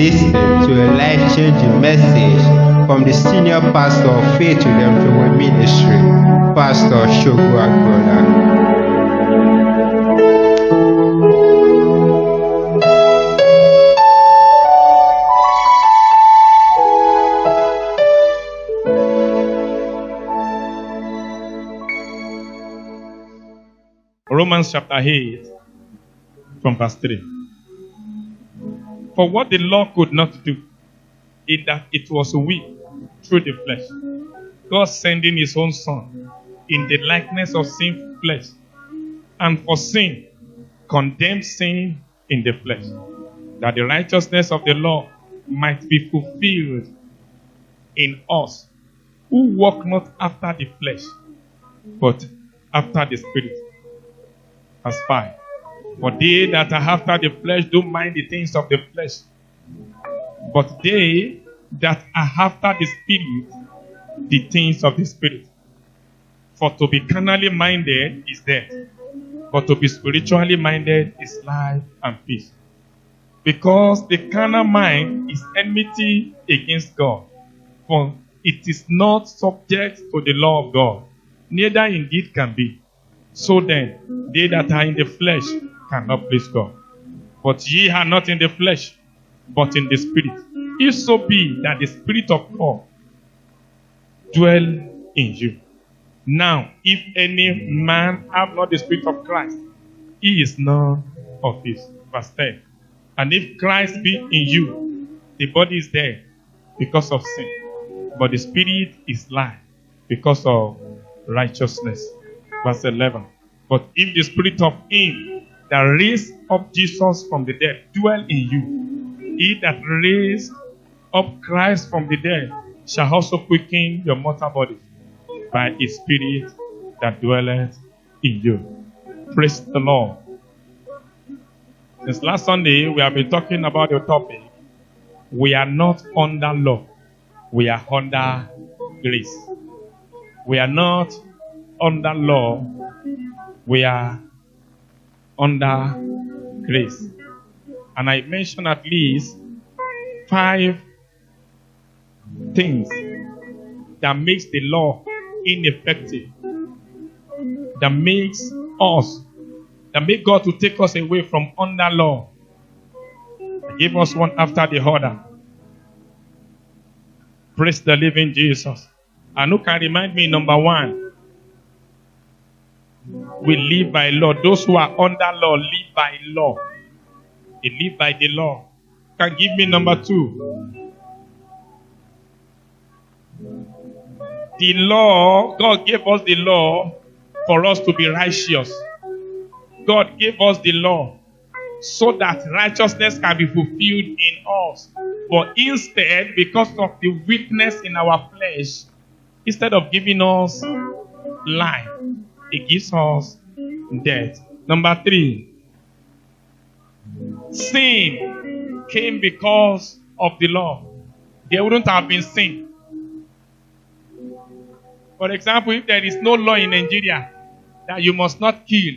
listening to a life-changing message from the senior pastor of Faith Redemption Ministry, Pastor Shogu Agbola. Romans chapter 8 from verse 3. For what the law could not do, in that it was weak through the flesh, God sending his own Son in the likeness of sinful flesh, and for sin, condemned sin in the flesh, that the righteousness of the law might be fulfilled in us, who walk not after the flesh, but after the Spirit. Verse 5. For they that are after the flesh don't mind the things of the flesh, but they that are after the Spirit, the things of the Spirit. For to be carnally minded is death, but to be spiritually minded is life and peace. Because the carnal mind is enmity against God, for it is not subject to the law of God, neither indeed can be. So then, they that are in the flesh cannot please God. But ye are not in the flesh, but in the Spirit. If so be that the Spirit of God dwell in you. Now, if any man have not the Spirit of Christ, he is none of his. Verse 10. And if Christ be in you, the body is dead because of sin, but the Spirit is life because of righteousness. Verse 11. But if the Spirit of him that raised up Jesus from the dead dwell in you, he that raised up Christ from the dead shall also quicken your mortal body by his Spirit that dwelleth in you. Praise the Lord. Since last Sunday, we have been talking about the topic, we are not under law, we are under grace. We are not under law, we are under grace. And I mentioned at least 5 things that makes the law ineffective, that make God to take us away from under law. Give us one after the other. Praise the living Jesus. And who can remind me, number 1, we live by law. Those who are under law live by law. They live by the law. Can give me number 2. The law, God gave us the law for us to be righteous. God gave us the law so that righteousness can be fulfilled in us. But instead, because of the weakness in our flesh, instead of giving us life, it gives us death. Number 3, sin came because of the law. There wouldn't have been sin. For example, if there is no law in Nigeria that you must not kill,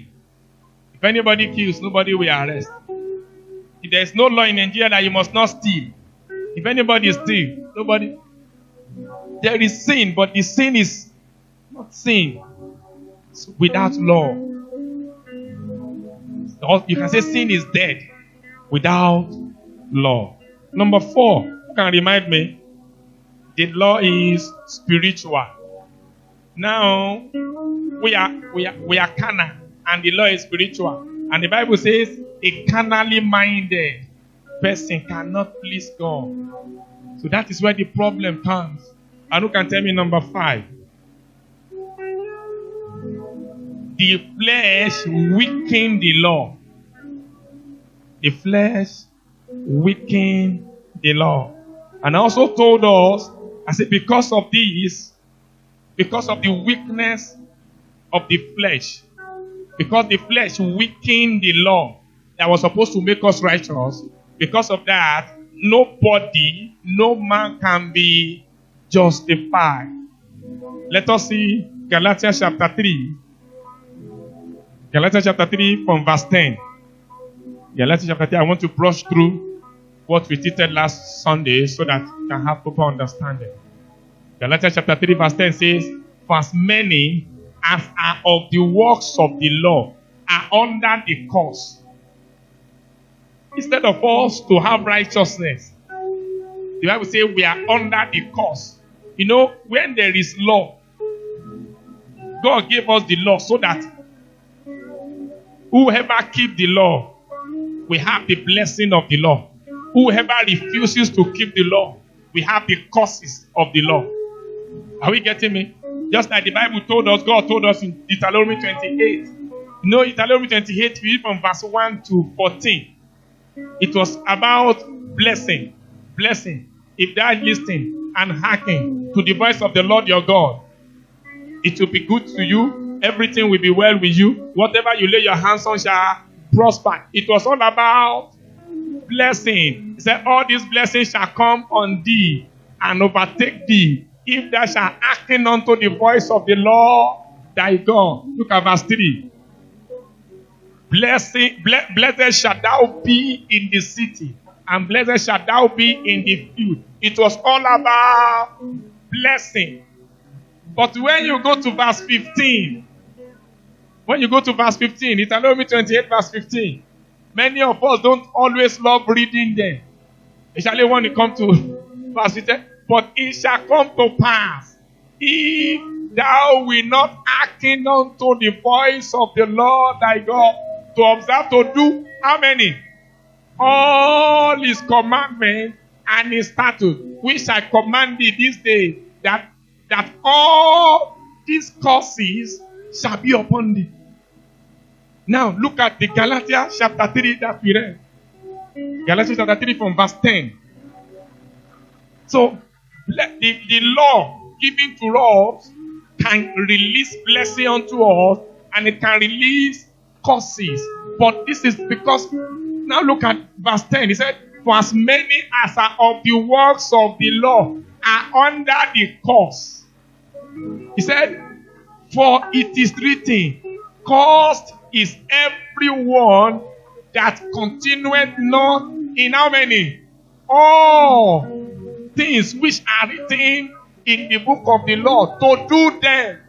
if anybody kills, nobody will arrest. If there is no law in Nigeria that you must not steal, if anybody steals, nobody. There is sin, but the sin is not sin without law. You can say sin is dead without law. Number 4, you can remind me, the law is spiritual. Now, we are carnal, and the law is spiritual. And the Bible says, a carnally minded person cannot please God. So that is where the problem comes. And who can tell me number 5? The flesh weakened the law. The flesh weakened the law. And I also told us, I said, because of this, because of the weakness of the flesh, because the flesh weakened the law that was supposed to make us righteous, because of that, nobody, no man can be justified. Let us see Galatians chapter 3. Galatians chapter 3 from verse 10. Galatians chapter 3, I want to brush through what we stated last Sunday so that you can have proper understanding. Galatians chapter 3 verse 10 says, for as many as are of the works of the law are under the curse. Instead of us to have righteousness, the Bible says we are under the curse. You know, when there is law, God gave us the law so that whoever keeps the law we have the blessing of the law. Whoever refuses to keep the law, we have the curses of the law. Are we getting me? Just like the Bible told us, God told us in Deuteronomy 28. You know, Deuteronomy 28, we read from verse 1 to 14. It was about blessing. Blessing. If thou listen and hearken to the voice of the Lord your God, it will be good to you. Everything will be well with you. Whatever you lay your hands on shall prosper. It was all about blessing. He said, all these blessings shall come on thee and overtake thee, if thou shalt hearken unto the voice of the Lord thy God. Look at verse 3. Blessed shalt thou be in the city, and blessed shalt thou be in the field. It was all about blessing. But when you go to verse 15, Deuteronomy 28 verse 15, many of us don't always love reading them. Especially when it comes to verse 15. But it shall come to pass, if thou wilt not hearken unto the voice of the Lord thy God, to observe to do how many? All his commandments and his statutes, which I command thee this day, that all these curses shall be upon thee. Now look at the Galatians chapter 3 that we read. Galatians chapter 3 from verse 10. So the law given to us can release blessing unto us, and it can release curses. But this is because, now look at verse 10. He said, for as many as are of the works of the law are under the curse. He said, for it is written, cursed is everyone that continueth not in how many? All things which are written in the book of the law, to do them.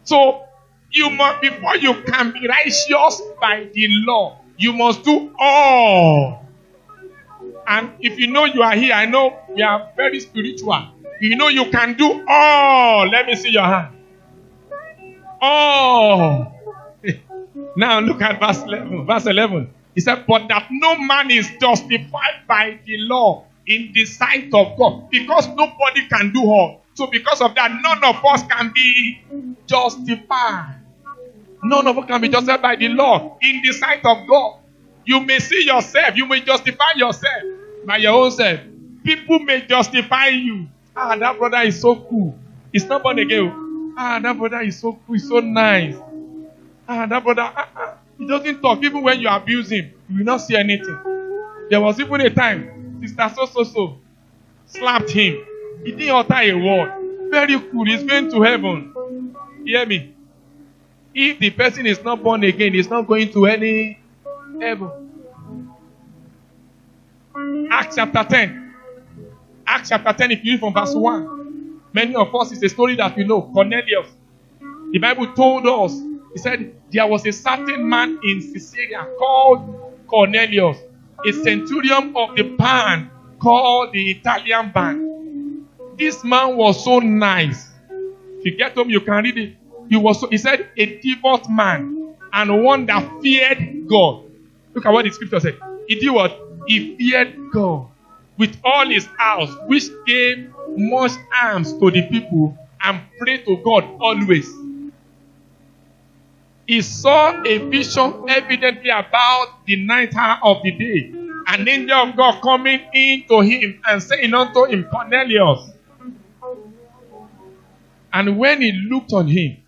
So you must, before you can be righteous by the law, you must do all. And if you know you are here, I know we are very spiritual. You know you can do all. Let me see your hand. All. Now look at verse 11. Verse 11. He said, but that no man is justified by the law in the sight of God, because nobody can do all. So because of that, none of us can be justified. None of us can be justified by the law in the sight of God. You may see yourself, you may justify yourself by your own self. People may justify you. Ah, that brother is so cool. He's not born again. Ah, that brother is so cool, he's so nice. Ah, that brother, he doesn't talk. Even when you abuse him, you will not see anything. There was even a time, Sister so slapped him. He didn't utter a word. Very cool, he's going to heaven. Hear me? If the person is not born again, he's not going to any heaven. Acts chapter 10. Acts chapter 10, if you read from verse 1. Many of us, it's a story that we know. Cornelius. The Bible told us, he said, there was a certain man in Caesarea called Cornelius, a centurion of the band called the Italian band. This man was so nice. If you get home, you can read it. He said, a devout man and one that feared God. Look at what the scripture said. He did what? He feared God with all his house, which gave much alms to the people and prayed to God always. He saw a vision evidently about the ninth hour of the day. An angel of God coming in to him and saying unto him, Cornelius. And when he looked on him,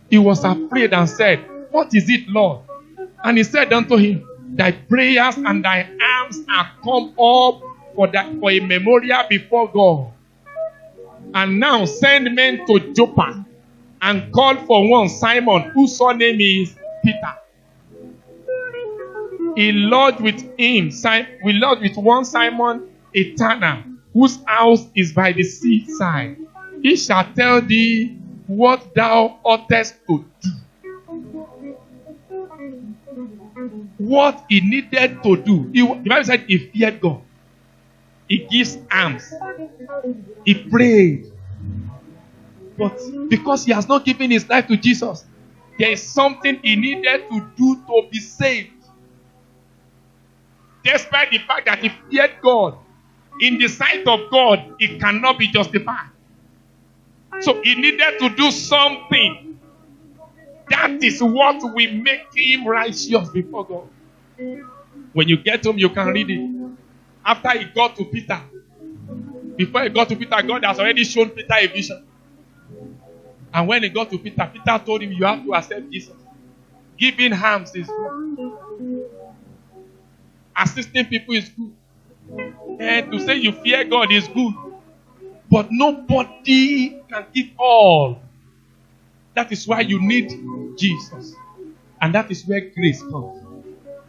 he was afraid and said, what is it, Lord? And he said unto him, thy prayers and thy alms are come up for a memorial before God. And now send men to Joppa and call for one Simon, whose surname is Peter. he lodged with him. We lodged with one Simon a tanner, whose house is by the seaside. He shall tell thee what thou oughtest to do. What he needed to do. The Bible said he feared God. He gives alms. He prayed. But because he has not given his life to Jesus, there is something he needed to do to be saved. Despite the fact that he feared God, in the sight of God, he cannot be justified. So he needed to do something. That is what will make him righteous before God. When you get home, you can read it. After he got to Peter, before he got to Peter, God has already shown Peter a vision. And when he got to Peter, Peter told him, you have to accept Jesus. Giving alms is good. Assisting people is good. And to say you fear God is good. But nobody can give all. That is why you need Jesus. And that is where grace comes.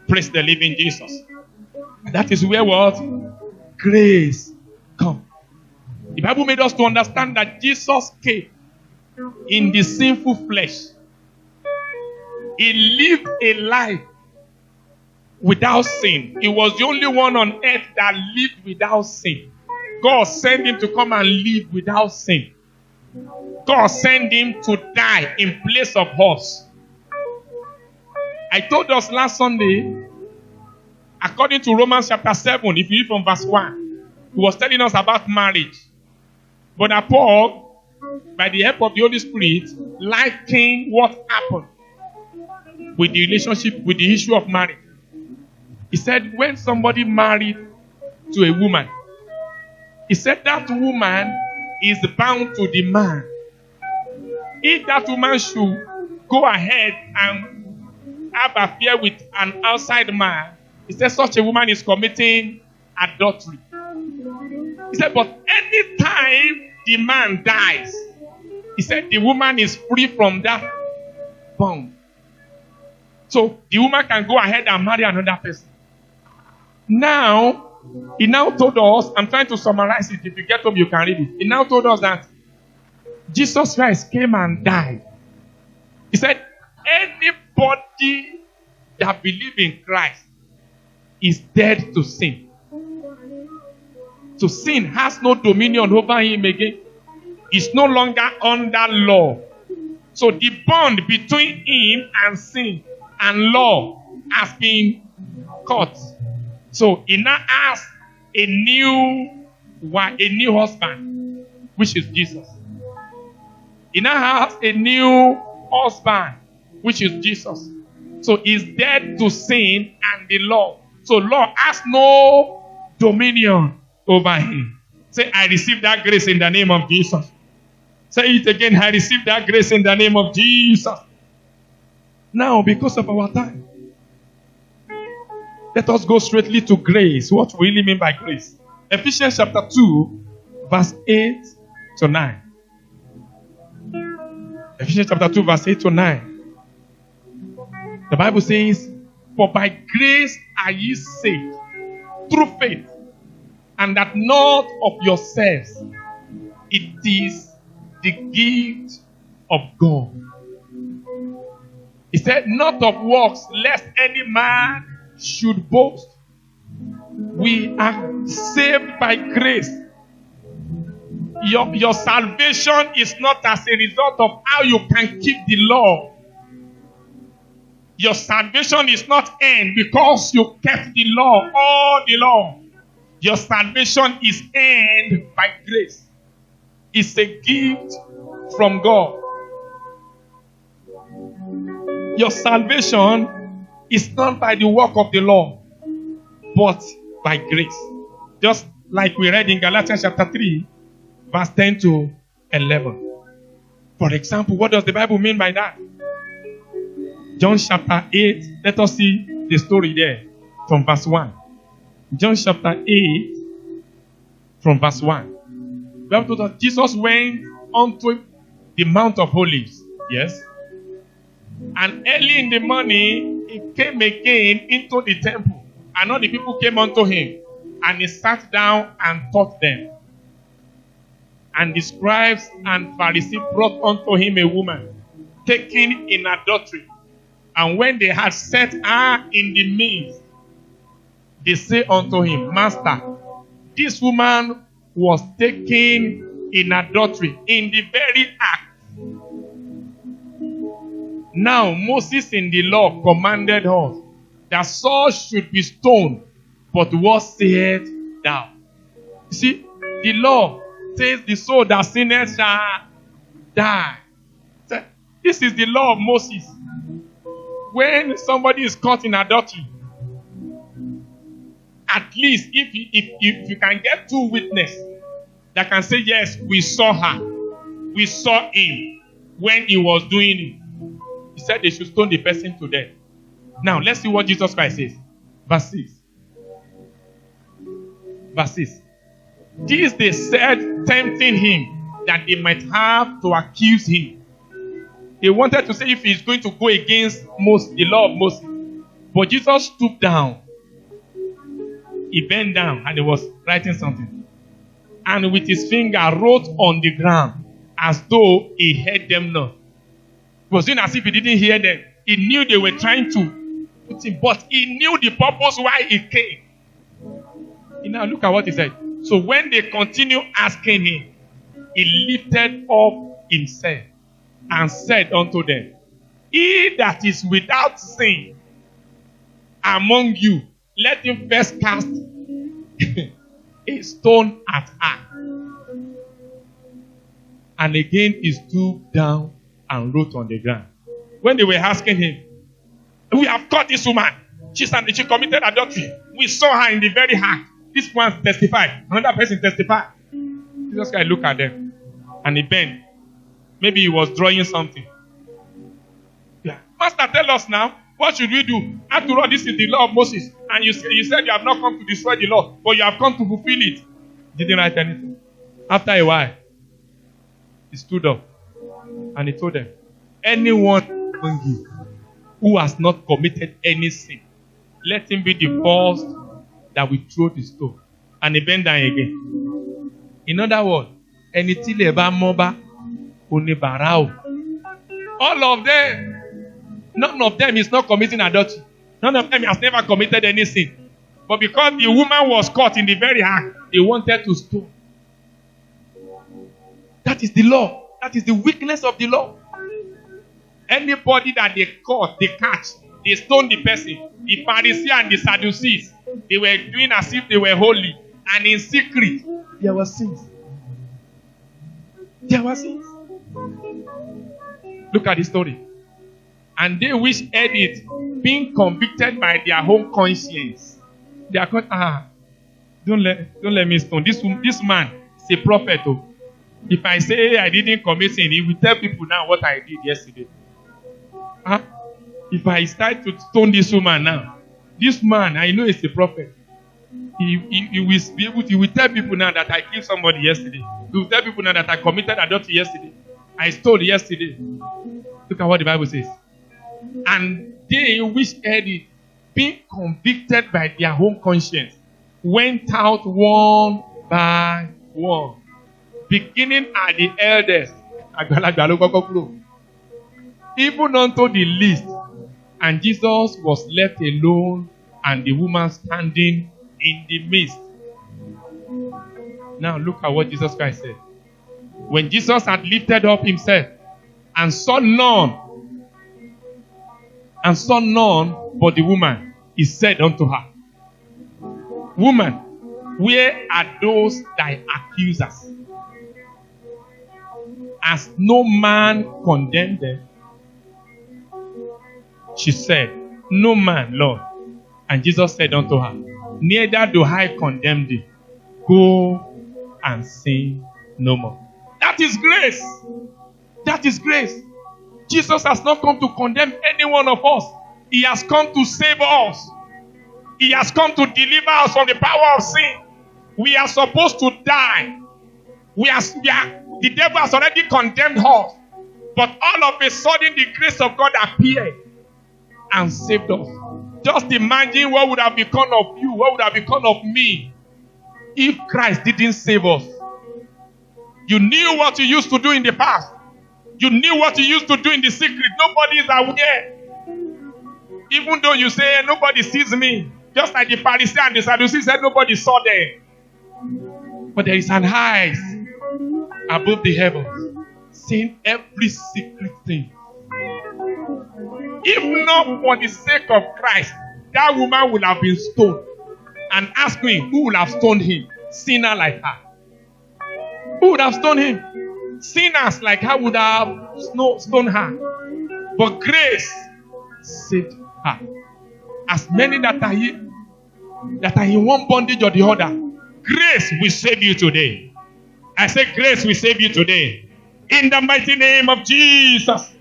Praise the living Jesus. And that is where what? Grace comes. The Bible made us to understand that Jesus came in the sinful flesh. He lived a life without sin. He was the only one on earth that lived without sin. God sent him to come and live without sin. God sent him to die in place of us. I told us last Sunday, according to Romans chapter 7, if you read from verse 1, he was telling us about marriage. But Paul, by the help of the Holy Spirit, likened what happened with the relationship, with the issue of marriage. He said, when somebody married to a woman, he said that woman is bound to the man. If that woman should go ahead and have an affair with an outside man, he said such a woman is committing adultery. He said, but anytime the man dies, he said the woman is free from that bond. So the woman can go ahead and marry another person. Now, he now told us, I'm trying to summarize it. If you get home, you can read it. He now told us that Jesus Christ came and died. He said, anybody that believes in Christ is dead to sin. So sin has no dominion over him again. He's no longer under law. So the bond between him and sin and law has been cut. So he now has a new husband, which is Jesus. He now has a new husband, which is Jesus. So he's dead to sin and the law. So law has no dominion over him. Say, I receive that grace in the name of Jesus. Say it again, I receive that grace in the name of Jesus. Now, because of our time, let us go straightly to grace. What we really mean by grace? Ephesians chapter 2, verse 8 to 9. Ephesians chapter 2, verse 8 to 9. The Bible says, for by grace are ye saved, through faith, and that not of yourselves. It is the gift of God. He said, not of works, lest any man should boast. We are saved by grace. Your salvation is not as a result of how you can keep the law. Your salvation is not earned because you kept the law, all the law. Your salvation is earned by grace. It's a gift from God. Your salvation is not by the work of the law, but by grace. Just like we read in Galatians chapter 3, verse 10 to 11. For example, what does the Bible mean by that? John chapter 8, let us see the story there from verse 1. John chapter 8, from verse 1. The Bible told us Jesus went onto the Mount of Olives. Yes. And early in the morning, he came again into the temple, and all the people came unto him, and he sat down and taught them. And the scribes and Pharisees brought unto him a woman taken in adultery. And when they had set her in the midst, they say unto him, Master, this woman was taken in adultery in the very act. Now Moses in the law commanded us that such should be stoned, but what sayest thou? You see, the law says the soul that sinneth shall die. This is the law of Moses. When somebody is caught in adultery, at least if you can get two witnesses that can say, yes, we saw her, we saw him when he was doing it. He said they should stone the person to death. Now, let's see what Jesus Christ says. Verse 6. Verse 6. This they said, tempting him, that they might have to accuse him. They wanted to say if he's going to go against the law of Moses. But Jesus stooped down. He bent down and he was writing something. And with his finger wrote on the ground as though he heard them not. It was doing as if he didn't hear them. He knew they were trying to put him, but he knew the purpose why he came. Now look at what he said. So when they continued asking him, he lifted up himself and said unto them, He that is without sin among you, let him first cast a stone at her. And again he stooped down and wrote on the ground. When they were asking him, we have caught this woman. She committed adultery. We saw her in the very act. This one testified. Another person testified. Jesus Christ looked at them and he bent. Maybe he was drawing something. Yeah. Master, tell us now. What should we do? After all, this is the law of Moses. And you said you have not come to destroy the law, but you have come to fulfill it. He didn't write anything. After a while, he stood up and he told them, anyone among you who has not committed any sin, let him be the first that will throw the stone. And he bent down again. In other words, all of them, none of them is not committing adultery. None of them has never committed any sin. But because the woman was caught in the very act, they wanted to stone. That is the law. That is the weakness of the law. Anybody that they caught, they catch, they stone the person. The Pharisees and the Sadducees, they were doing as if they were holy. And in secret, there were sins. There were sins. Look at the story. And they which heard it, being convicted by their own conscience, they are called, don't let me stone. This man is a prophet. Oh. If I say I didn't commit sin, he will tell people now what I did yesterday. If I start to stone this woman now, this man, I know he's a prophet. He will be able to, he will tell people now that I killed somebody yesterday. He will tell people now that I committed adultery yesterday. I stole yesterday. Look at what the Bible says. And they which heard it, being convicted by their own conscience, went out one by one, beginning at the eldest, even unto the least. And Jesus was left alone, and the woman standing in the midst. Now look at what Jesus Christ said. When Jesus had lifted up himself and saw none but the woman, he said unto her, Woman, where are those thy accusers? Has no man condemned them? She said, No man, Lord. And Jesus said unto her, Neither do I condemn thee. Go and sin no more. That is grace. That is grace. Jesus has not come to condemn any one of us. He has come to save us. He has come to deliver us from the power of sin. We are supposed to die. The devil has already condemned us. But all of a sudden, the grace of God appeared. and saved us. Just imagine what would have become of you, what would have become of me if Christ didn't save us. You knew what you used to do in the past. You knew what you used to do in the secret. Nobody is aware. Even though you say, nobody sees me. Just like the Pharisees and the Sadducees said, nobody saw them. But there is an eyes above the heavens, seeing every secret thing. If not for the sake of Christ, that woman would have been stoned. And ask me, who would have stoned him? Sinner like her. Who would have stoned him? Sinners like her would have stoned her. But grace saved her. As many that are in one bondage or the other, grace will save you today. I say grace will save you today. In the mighty name of Jesus.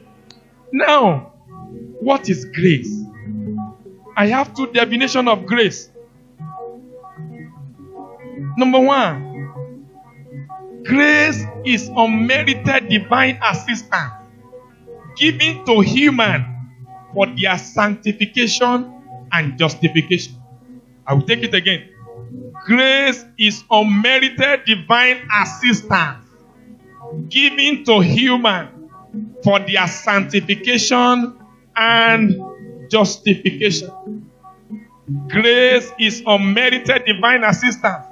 Now, what is grace? I have two definitions of grace. Number one, grace is unmerited divine assistance given to human for their sanctification and justification. I will take it again. Grace is unmerited divine assistance given to human for their sanctification and justification. Grace is unmerited divine assistance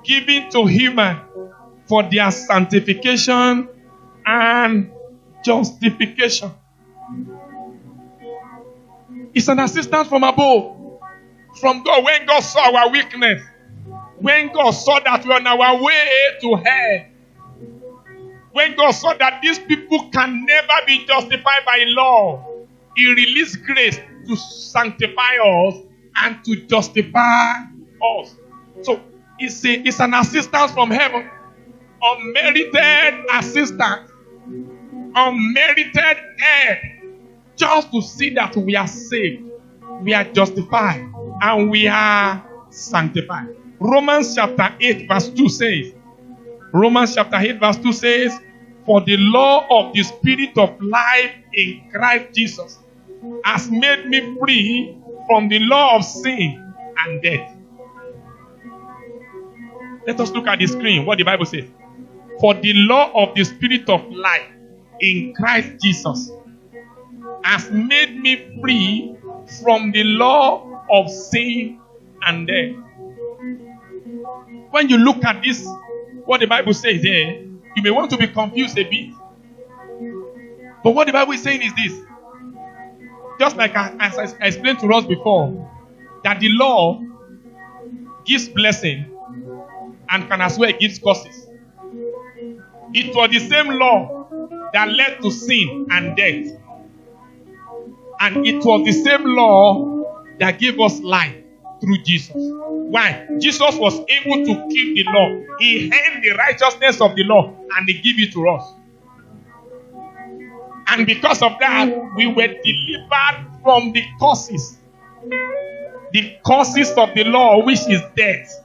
given to human for their sanctification and justification. It's an assistance from above, from God. When God saw our weakness, when God saw that we're on our way to hell, when God saw that these people can never be justified by law, He released grace to sanctify us and to justify us. So it's an assistance from heaven, unmerited assistance, unmerited help, just to see that we are saved, we are justified, and we are sanctified. Romans chapter 8 verse 2 says, Romans chapter 8 verse 2 says, for the law of the Spirit of life in Christ Jesus has made me free from the law of sin and death. Let us look at the screen, what the Bible says. For the law of the Spirit of life in Christ Jesus has made me free from the law of sin and death. When you look at this, what the Bible says there, you may want to be confused a bit. But what the Bible is saying is this. Just like as I explained to us before, that the law gives blessing and can as well give curses. It was the same law that led to sin and death. And it was the same law that gave us life through Jesus. Why? Jesus was able to keep the law. He held the righteousness of the law and He gave it to us. And because of that, we were delivered from the curses. The curses of the law, which is death.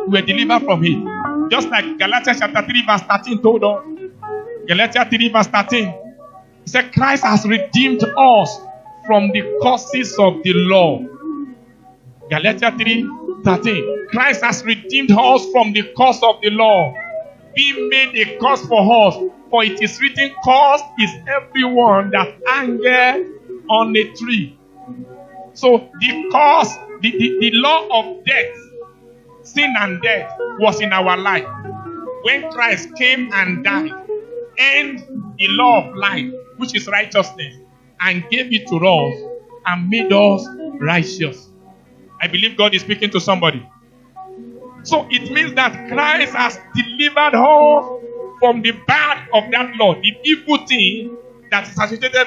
We were delivered from it. Just like Galatians chapter 3 verse 13 told us. Galatians 3 verse 13. He said, Christ has redeemed us from the curses of the law. Galatians 3:13. Christ has redeemed us from the curse of the law, being made a curse for us. For it is written, cursed is everyone that hangeth on a tree. So the curse, the law of death, sin and death was in our life. When Christ came and died, and the law of life, which is righteousness, and gave it to us and made us righteous. I believe God is speaking to somebody. So it means that Christ has delivered us from the bad of that law, the evil thing that is associated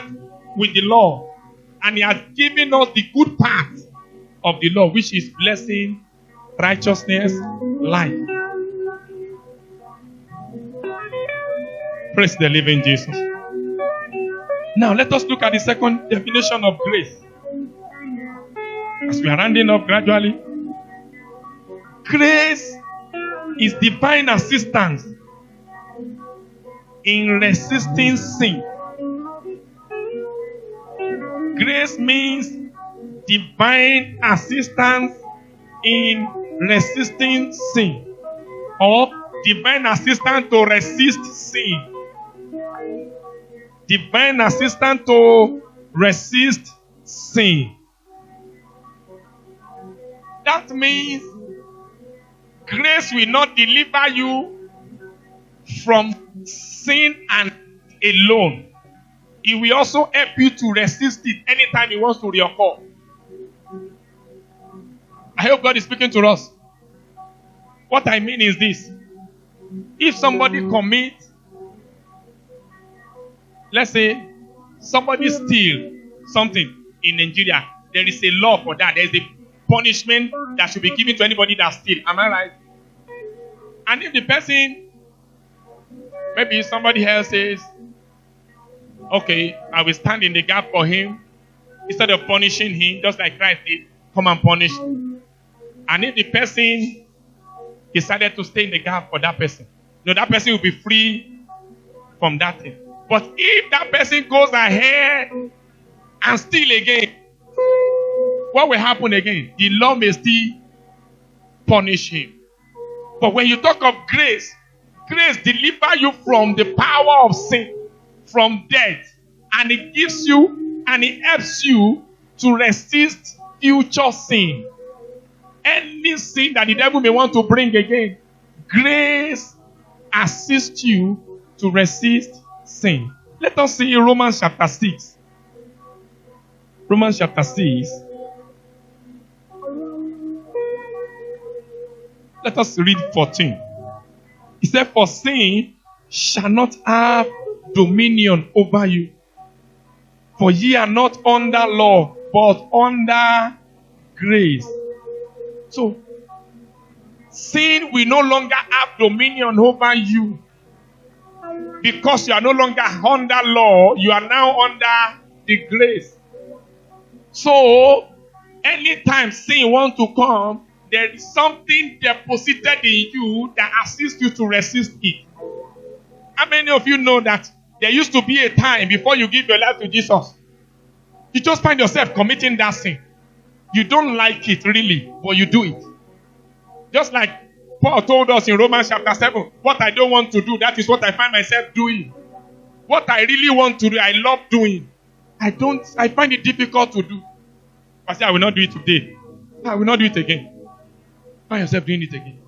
with the law. And He has given us the good part of the law, which is blessing, righteousness, life. Praise the living Jesus. Now let us look at the second definition of grace. As we are rounding up gradually, grace is divine assistance in resisting sin. Grace means divine assistance in resisting sin, or divine assistance to resist sin. Divine assistance to resist sin. That means grace will not deliver you from sin and alone. It will also help you to resist it anytime it wants to reoccur. I hope God is speaking to us. What I mean is this. If somebody commits, let's say somebody steals something in Nigeria, there is a law for that. There is a punishment that should be given to anybody that steals. Am I right? And if the person, maybe somebody else says, okay, I will stand in the gap for him, instead of punishing him, just like Christ did, come and punish. And if the person decided to stay in the gap for that person, that person will be free from that thing. But if that person goes ahead and steal again, what will happen again? The law may still punish him. But when you talk of grace, grace delivers you from the power of sin, from death, and it gives you and it helps you to resist future sin. Any sin that the devil may want to bring again, grace assists you to resist sin. Let us see Romans chapter 6. Romans chapter 6. Let us read 14. He said, for sin shall not have dominion over you. For ye are not under law, but under grace. So, sin will no longer have dominion over you. Because you are no longer under law, you are now under the grace. So, anytime sin wants to come, there is something deposited in you that assists you to resist it. How many of you know that there used to be a time before you give your life to Jesus? You just find yourself committing that sin. You don't like it really, but you do it. Just like Paul told us in Romans chapter 7, what I don't want to do, that is what I find myself doing. What I really want to do, I love doing. I find it difficult to do. I say, I will not do it today. I will not do it again. Find yourself doing it again.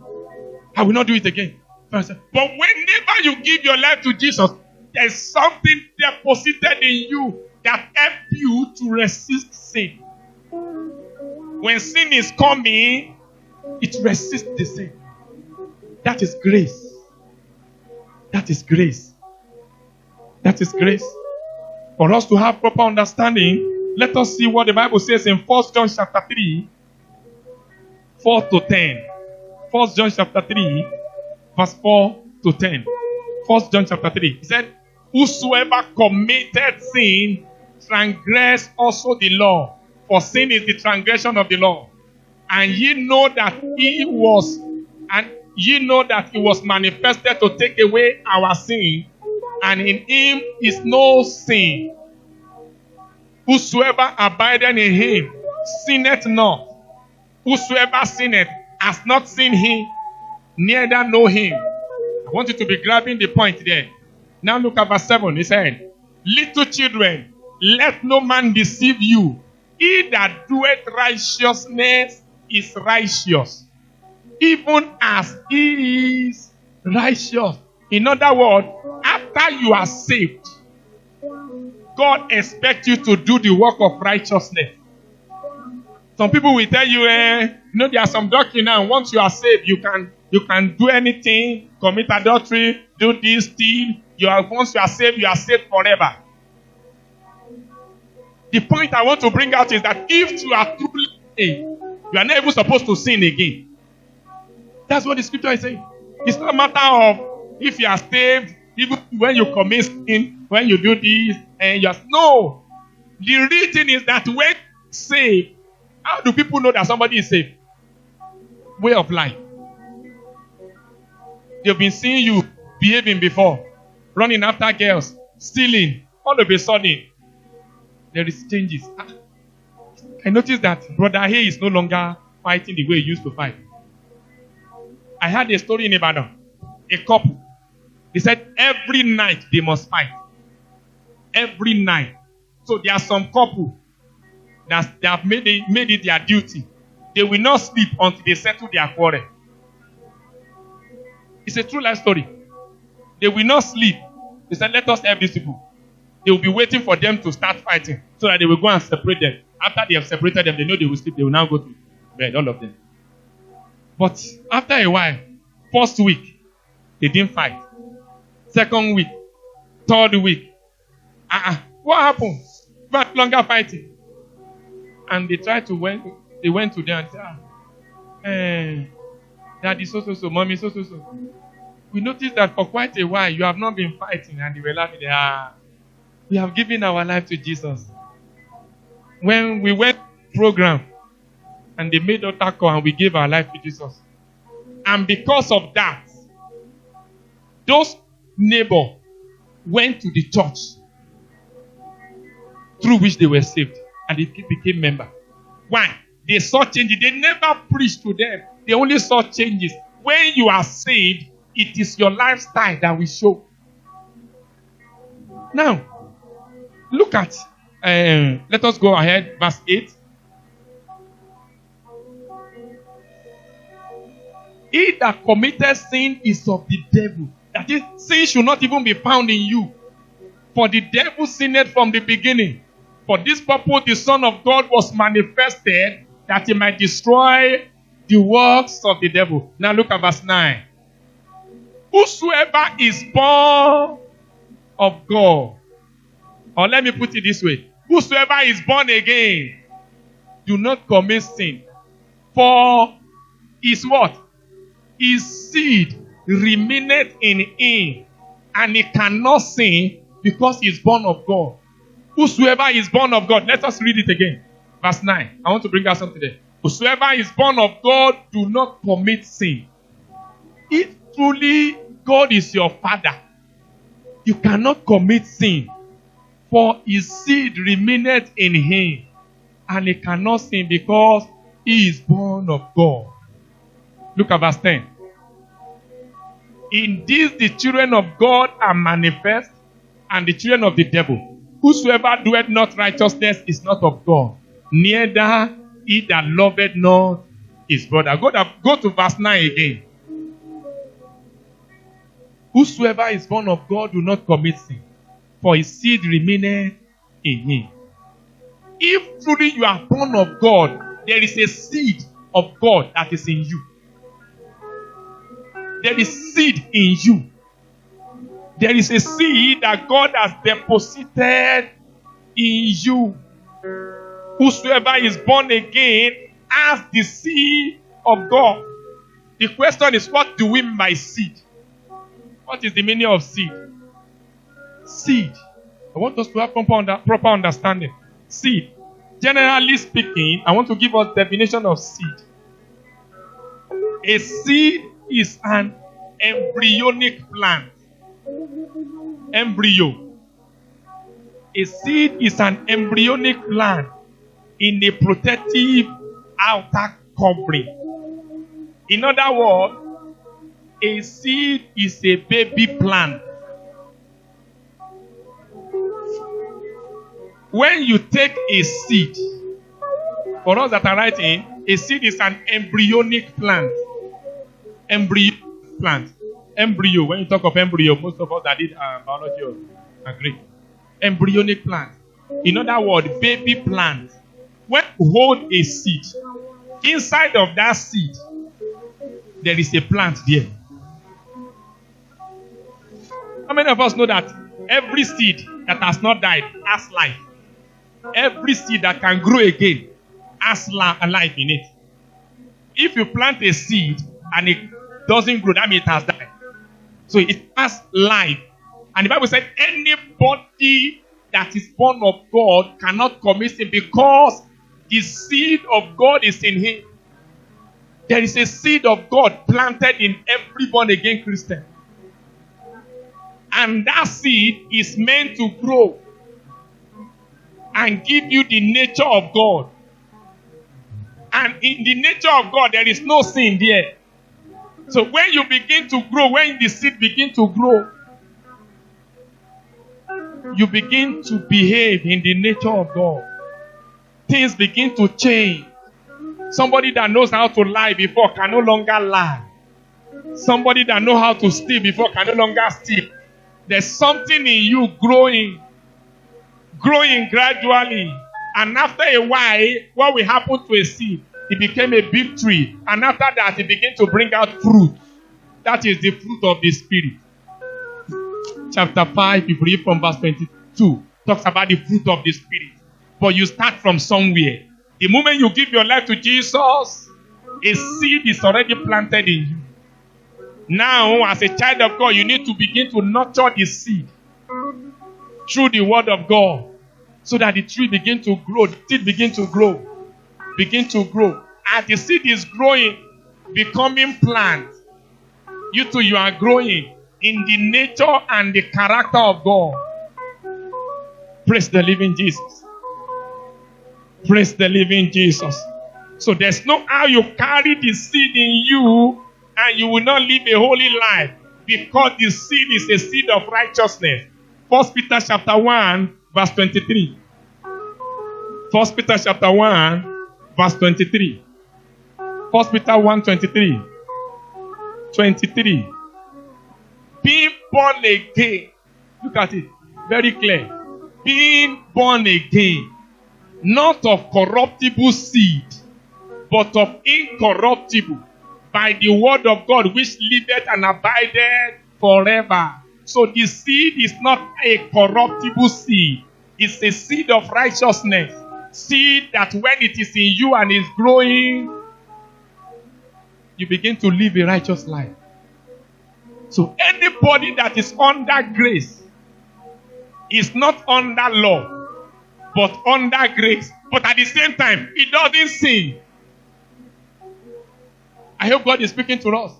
I will not do it again. But whenever you give your life to Jesus, there's something deposited in you that helps you to resist sin. When sin is coming, it resists the sin. That is grace. That is grace. That is grace. For us to have proper understanding, let us see what the Bible says in 1 John chapter 3, 4 to 10. 1 John chapter 3, verse 4 to 10. 1 John chapter 3. He said, whosoever committed sin transgressed also the law. For sin is the transgression of the law. And ye know that he was manifested to take away our sin, and in him is no sin. Whosoever abideth in him sinneth not. Whosoever sinneth has not seen him, neither know him. I want you to be grabbing the point there. Now look at verse 7. He said, little children, let no man deceive you. He that doeth righteousness is righteous, even as he is righteous. In other words, after you are saved, God expects you to do the work of righteousness. Some people will tell you, there are some doctrine now. Once you are saved, you can do anything, commit adultery, do this, steal. Once you are saved forever. The point I want to bring out is that if you are truly saved, you are not even supposed to sin again. That's what the scripture is saying. It's not a matter of if you are saved, even when you commit sin, when you do this, and no. The real thing is that when saved, how do people know that somebody is saved? Way of life. They've been seeing you behaving before, running after girls, stealing. All of a sudden, there is changes. I noticed that Brother Hay is no longer fighting the way he used to fight. I had a story in Ibadan. A couple. They said every night they must fight. Every night. So there are some couple that they have made it their duty. They will not sleep until they settle their quarrel. It's a true life story. They will not sleep. They said, let us help these people. They will be waiting for them to start fighting so that they will go and separate them. After they have separated them, they know they will sleep. They will now go to bed, all of them. But after a while, first week, they didn't fight. Second week, third week. What happened? But longer fighting. And they tried to they went to them and said, Daddy, so, mommy, so. We noticed that for quite a while you have not been fighting. And they were laughing. We have given our life to Jesus. When we went program and they made altar call and we gave our life to Jesus. And because of that, those neighbors went to the church through which they were saved and they became members. Why? They saw changes. They never preached to them. They only saw changes. When you are saved, it is your lifestyle that will show. Now, look at, let us go ahead, verse 8. He that committed sin is of the devil. That is, sin should not even be found in you. For the devil sinned from the beginning. For this purpose the Son of God was manifested, that he might destroy the works of the devil. Now look at verse 9. Whosoever is born of God, or let me put it this way, whosoever is born again, do not commit sin. For his what? His seed remaineth in him, and he cannot sin because he is born of God. Whosoever is born of God, let us read it again. Verse 9. I want to bring out something there. Whosoever is born of God, do not commit sin. If truly God is your father, you cannot commit sin. For his seed remaineth in him, and he cannot sin because he is born of God. Look at verse 10. In this the children of God are manifest, and the children of the devil. Whosoever doeth not righteousness is not of God, neither he that loveth not his brother. Go to verse 9 again. Whosoever is born of God do not commit sin, for his seed remaineth in him. If truly you are born of God, there is a seed of God that is in you. There is seed in you. There is a seed that God has deposited in you. Whosoever is born again has the seed of God. The question is, what do we mean by seed? What is the meaning of seed? Seed. I want us to have proper understanding. Seed. Generally speaking, I want to give us definition of seed. A seed is an embryonic plant. Embryo. A seed is an embryonic plant in a protective outer covering. In other words, a seed is a baby plant. When you take a seed, for us that are writing, a seed is an embryonic plant. Embryo plant. Embryo. When you talk of embryo, most of us that did biology agree. Embryonic plant. In other words, baby plant. When you hold a seed, inside of that seed, there is a plant there. How many of us know that every seed that has not died has life? Every seed that can grow again has life in it. If you plant a seed and it doesn't grow, that means it has died. So it has life. And the Bible said anybody that is born of God cannot commit sin because the seed of God is in him. There is a seed of God planted in every born again Christian. And that seed is meant to grow. and give you the nature of God. And in the nature of God, there is no sin there. So when you begin to grow, when the seed begin to grow, you begin to behave in the nature of God. Things begin to change. Somebody that knows how to lie before can no longer lie. Somebody that knows how to steal before can no longer steal. There's something in you growing gradually. And after a while, what will happen to a seed? It became a big tree. And after that, it began to bring out fruit. That is the fruit of the Spirit. Chapter 5, if you read from verse 22, talks about the fruit of the Spirit. But you start from somewhere. The moment you give your life to Jesus, a seed is already planted in you. Now, as a child of God, you need to begin to nurture the seed through the word of God, so that the tree begin to grow, the seed begin to grow. As the seed is growing, becoming plant, you too, you are growing in the nature and the character of God. Praise the living Jesus. Praise the living Jesus. So there's no how you carry the seed in you and you will not live a holy life, because the seed is a seed of righteousness. 1 Peter chapter 1 verse 23. 1 Peter chapter 1 verse 23. 1 Peter 1 23. 23. Being born again. Look at it. Very clear. Being born again. Not of corruptible seed, but of incorruptible, by the word of God which liveth and abideth forever. So the seed is not a corruptible seed. It's a seed of righteousness. Seed that when it is in you and is growing, you begin to live a righteous life. So anybody that is under grace is not under law, but under grace. But at the same time, it doesn't sin. I hope God is speaking to us.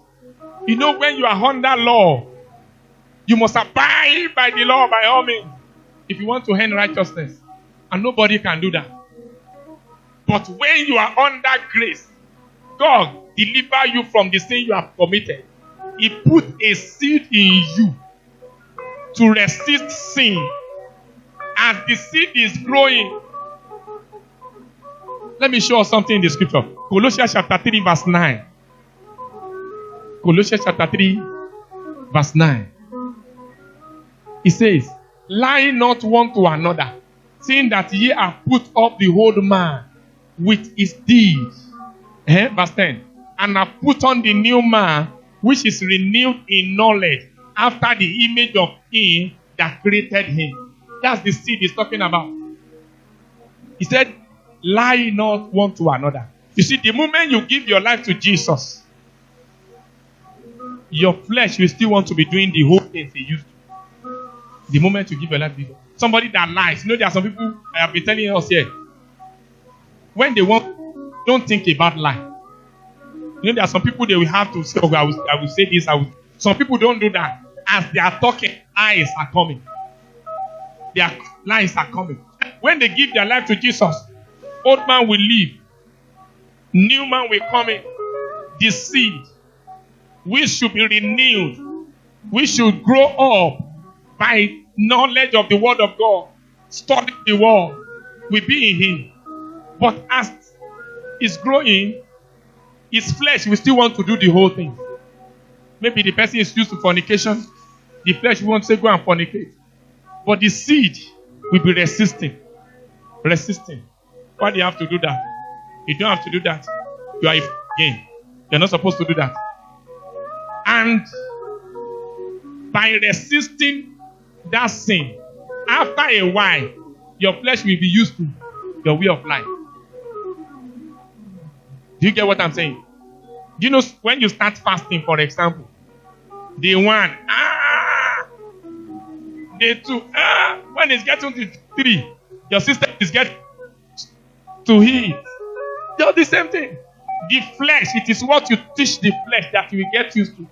You know, when you are under law, you must abide by the law by all means if you want to earn righteousness. And nobody can do that. But when you are under grace, God deliver you from the sin you have committed. He put a seed in you to resist sin. As the seed is growing, let me show us something in the scripture. Colossians chapter 3 verse 9. Colossians chapter 3 verse 9. It says, lie not one to another, seeing that ye have put off the old man with his deeds. Verse 10. And have put on the new man, which is renewed in knowledge, after the image of him that created him. That's the seed he's talking about. He said, lie not one to another. You see, the moment you give your life to Jesus, your flesh will still want to be doing the whole things he used to. The moment you give your life to Jesus. Somebody that lies. You know, there are some people, I have been telling us here, when they want, don't think about lie. You know, there are some people they will have to say, oh, I will say this. Some people don't do that. As they are talking, lies are coming. Their lies are coming. When they give their life to Jesus, old man will leave. New man will come in. The seed, we should be renewed. We should grow up by knowledge of the word of God. Study the word. We be in him. But as it's growing, his flesh will still want to do the whole thing. Maybe the person is used to fornication. The flesh won't say go and fornicate. But the seed will be resisting. Why do you have to do that? You don't have to do that. You are again. You're not supposed to do that. And by resisting that sin, after a while, your flesh will be used to your way of life. Do you get what I'm saying? Do you know when you start fasting, for example, day 1, day 2, when it's getting to 3, your system is getting to eat. Just the same thing. The flesh, it is what you teach the flesh that you will get used to.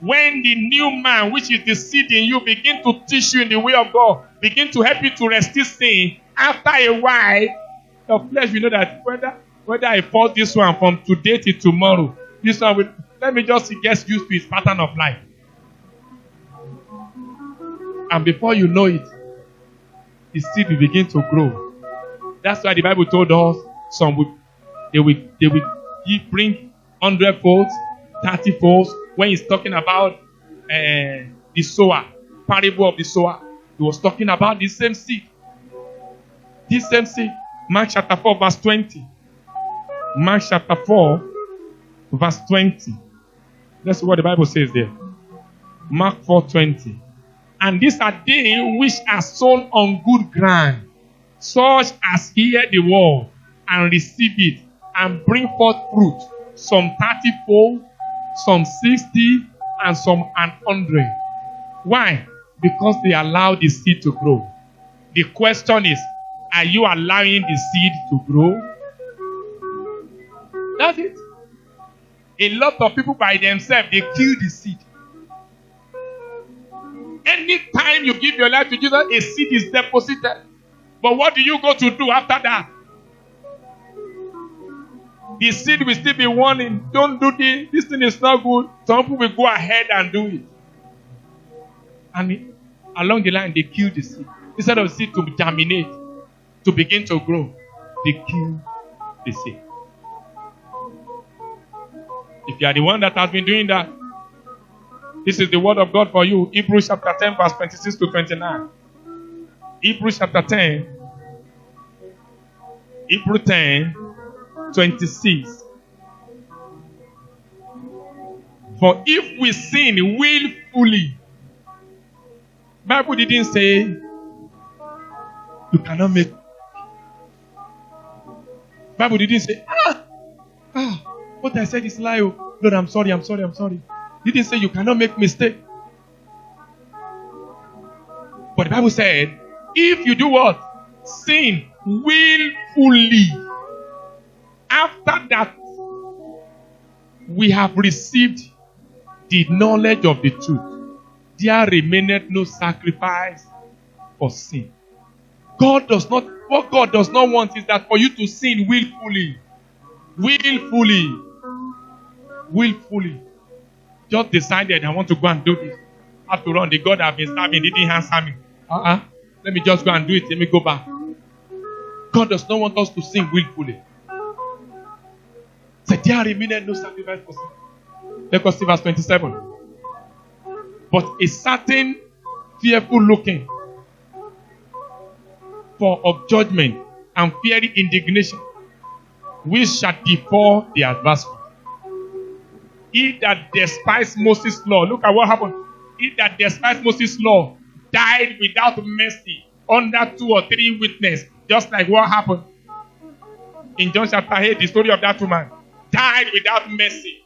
When the new man, which is the seed in you, begin to teach you in the way of God, begin to help you to resist sin, after a while, your flesh will know that whether I fall this one from today till tomorrow, this one will, let me just get used to his pattern of life. And before you know it, the seed will begin to grow. That's why the Bible told us they will bring 100 folds, 30 folds. When he's talking about the sower, parable of the sower, he was talking about the same seed. This same seed. Mark chapter 4, verse 20. Mark chapter 4, verse 20. That's what the Bible says there. Mark 4:20. And these are they which are sown on good ground, such as hear the word and receive it, and bring forth fruit, some 30-fold, some 60, and some 100. Why? Because they allow the seed to grow. The question is, are you allowing the seed to grow? That's it. A lot of people by themselves, they kill the seed. Anytime you give your life to Jesus, a seed is deposited. But what do you go to do after that? The seed will still be warning. Don't do this. This thing is not good. Some people will go ahead and do it. And along the line, they kill the seed. Instead of the seed to germinate, to begin to grow, they kill the seed. If you are the one that has been doing that, this is the word of God for you. Hebrews chapter 10, verse 26 to 29. Hebrews chapter 10. Hebrews 10, 26. For if we sin willfully, Bible didn't say you cannot make. Bible didn't say, what I said is lie. Oh. Lord, I'm sorry. Didn't say you cannot make mistake. But the Bible said, if you do what? Sin willfully. After that, we have received the knowledge of the truth. There remaineth no sacrifice for sin. What God does not want is that for you to sin willfully. Willfully. Just decided I want to go and do this. After all, the God I've been serving didn't answer me. Let me just go and do it. Let me go back. God does not want us to sin willfully. So there remained no sacrifice for sin. Let us see verse 27. But a certain fearful looking for of judgment and fiery indignation, which shall befall the adversary. He that despised Moses' law, look at what happened. He that despised Moses' law died without mercy under 2 or 3 witnesses, just like what happened in John chapter 8, the story of that woman. Died without mercy.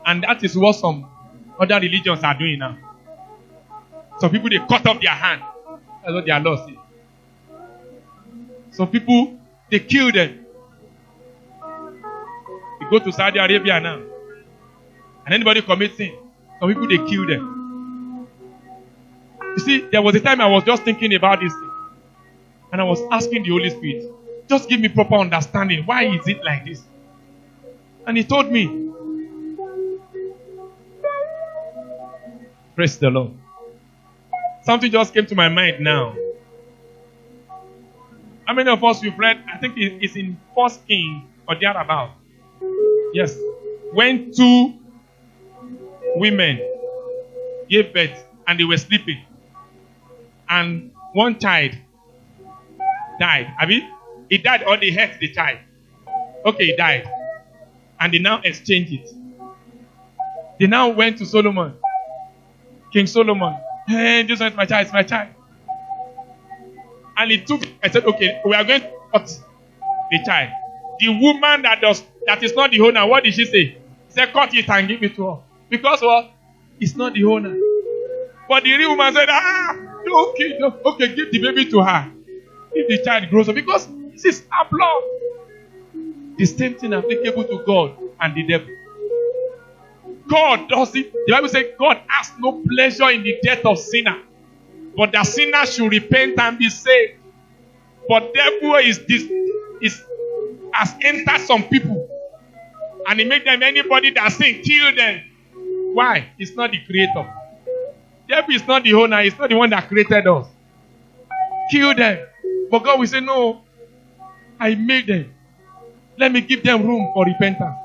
And that is what some other religions are doing now. Some people, they cut off their hand. That's what their law says. Some people, they kill them. You go to Saudi Arabia now, and anybody commits sin, some people, they kill them. You see, there was a time I was just thinking about this thing, and I was asking the Holy Spirit, just give me proper understanding. Why is it like this? And he told me, praise the Lord. Something just came to my mind now. How many of us we've read? I think it's in 1 Kings or thereabout. Yes. When 2 women gave birth and they were sleeping, and one child died. He died or they hurt the child. Okay, he died. And they now exchanged it. They now went to Solomon. King Solomon. Hey, this one is my child, it's my child. And he took, I said, okay, we are going to cut the child. The woman that is not the owner, what did she say? She said, cut it and give it to her. Because what? It's not the owner. But the real woman said, okay, give the baby to her. If the child grows up, because this is our blood. The same thing applicable to God and the devil. God doesn't, the Bible says God has no pleasure in the death of sinner, but the sinner should repent and be saved. But devil has entered some people, and he make them, anybody that sin, kill them. Why? He's not the creator. Devil is not the owner. He's not the one that created us. Kill them. But God will say, no, I made them. Let me give them room for repentance.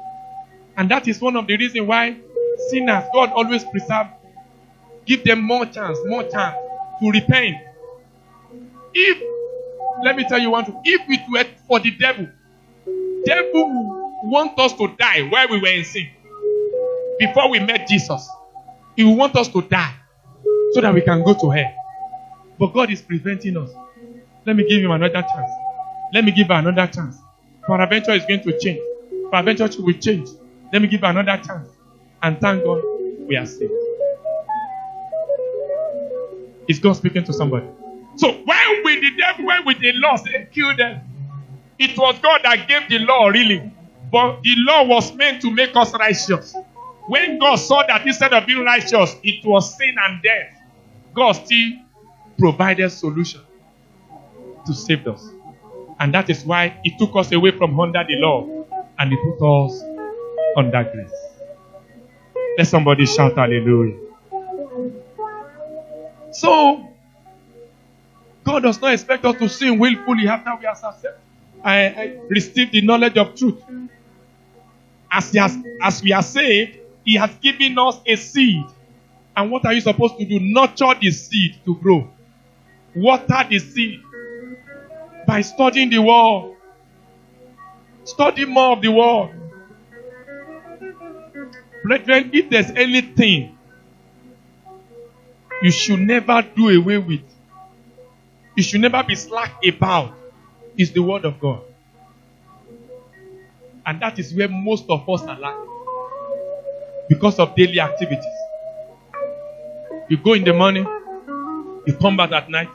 And that is one of the reasons why sinners, God always preserve, give them more chance to repent. Let me tell you one thing, if it were for the devil want us to die while we were in sin. Before we met Jesus, he will want us to die so that we can go to hell. But God is preventing us. Let me give him another chance. Let me give her another chance. Peradventure is going to change. Peradventure she will change. Let me give her another chance. And thank God we are saved. Is God speaking to somebody? So when with the devil, when with the law, they killed them. It was God that gave the law, really. But the law was meant to make us righteous. When God saw that instead of being righteous, it was sin and death, God still provided solution to save us. And that is why he took us away from under the law and he put us under grace. Let somebody shout hallelujah. So, God does not expect us to sin willfully after we have accepted. I received the knowledge of truth. As we are saved, he has given us a seed. And what are you supposed to do? Nurture the seed to grow. Water the seed by studying the word. Study more of the word. Brethren, if there's anything you should never do away with, you should never be slack about, is the word of God. And that is where most of us are lacking. Because of daily activities. You go in the morning, you come back at night,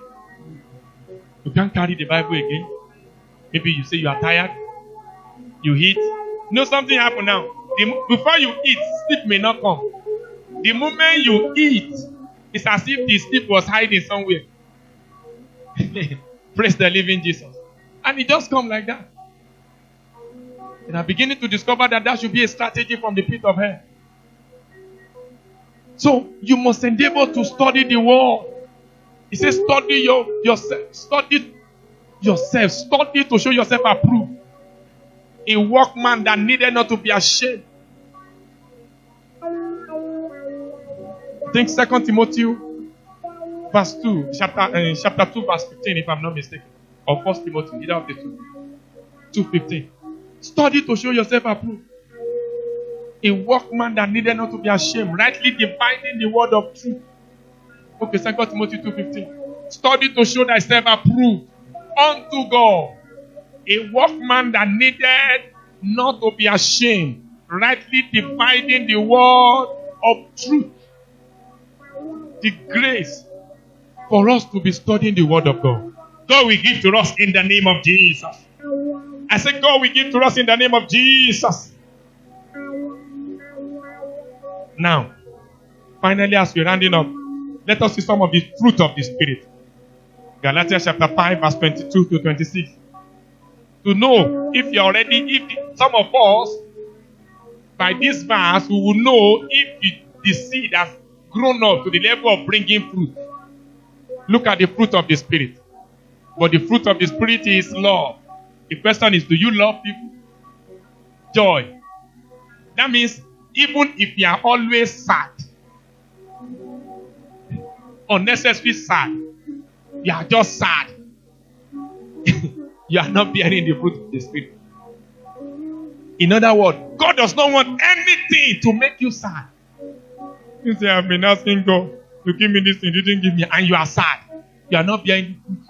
you can't carry the Bible again. Maybe you say you are tired, you eat. You know something happened now. Before you eat, sleep may not come. The moment you eat, it's as if the sleep was hiding somewhere. Praise the living Jesus. And it just comes like that. And I'm beginning to discover that should be a strategy from the pit of hell. So you must endeavor to study the word. He says, study yourself. Study yourself. Study to show yourself approved. A workman that needed not to be ashamed. I think 2 Timothy verse 2, chapter 2, verse 15, if I'm not mistaken. Or 1 Timothy, either of the two. 2:15. Study to show yourself approved. A workman that needed not to be ashamed, rightly dividing the word of truth. Okay, 2 Timothy 2:15. Study to show thyself approved unto God. A workman that needed not to be ashamed, rightly dividing the word of truth. The grace for us to be studying the word of God. God will give to us in the name of Jesus. I said, God will give to us in the name of Jesus. Now, finally, as we're rounding up, let us see some of the fruit of the Spirit. Galatians chapter 5, verse 22 to 26. To know if you're already, some of us, by this verse, we will know if the seed has grown up to the level of bringing fruit. Look at the fruit of the Spirit. But the fruit of the Spirit is love. The question is, do you love people? Joy. That means, even if you are always sad, unnecessarily sad, you are just sad, you are not bearing the fruit of the Spirit. In other words, God does not want anything to make you sad. You say, I've been asking God to give me this thing, He didn't give me, and you are sad. You are not bearing the fruit.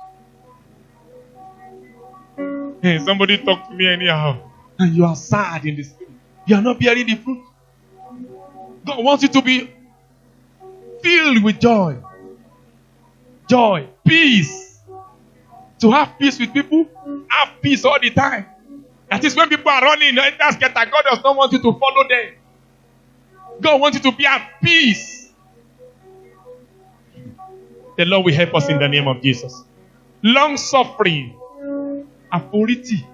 Hey, somebody talk to me anyhow, and you are sad in the Spirit. You are not bearing the fruit. God wants you to be filled with joy. Joy, peace. To have peace with people, have peace all the time. That is when people are running in that scatter, God does not want you to follow them. God wants you to be at peace. The Lord will help us in the name of Jesus. Long suffering. Authority.